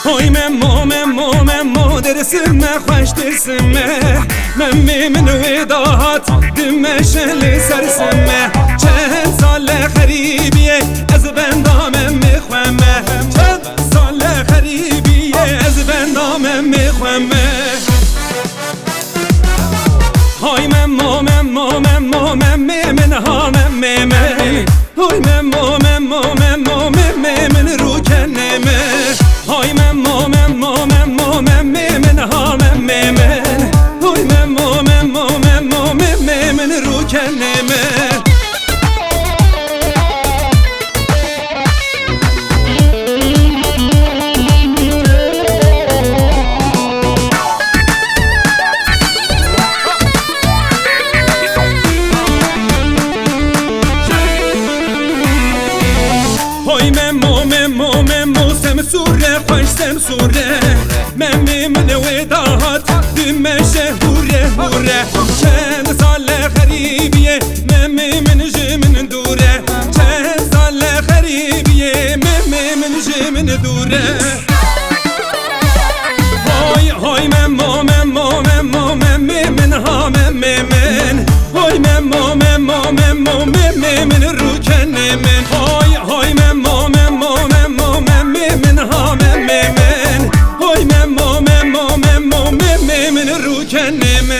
Hoy memmo dersim خوش درسم من من وداعت دمشل سرسم چند سال خریبیه از بندام میخوام چند سال خریبیه از بندام میخوام های ممو من ها مم های ممو من رو کنم های ممو من ها مم های ممو من رو کنم های ممو سمسوره خوش سمسوره من وداعت دمشه هوره چند سال خریبیه من جمن دوره چند سال خریبیه من جمن دوره های ممو من ها مم های ممو من رو کنم های ممو من ها مم های ممو من رو کنم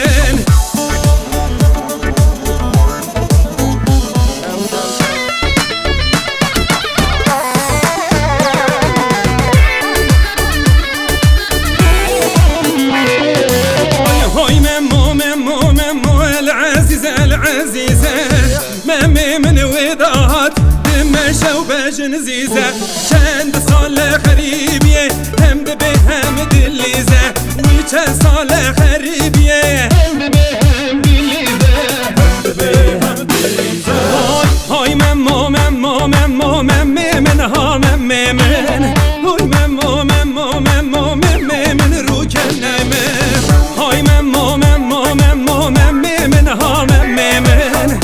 العزيزة مامي من وضعت دمشة وباجن زيزة شاند صالة خريبية هم بهم دليزة ويشا صالة خريبية هم بهم دليزة هاي ممو من ها مم هاي ممو من رو کنم هاي ممو من ها مم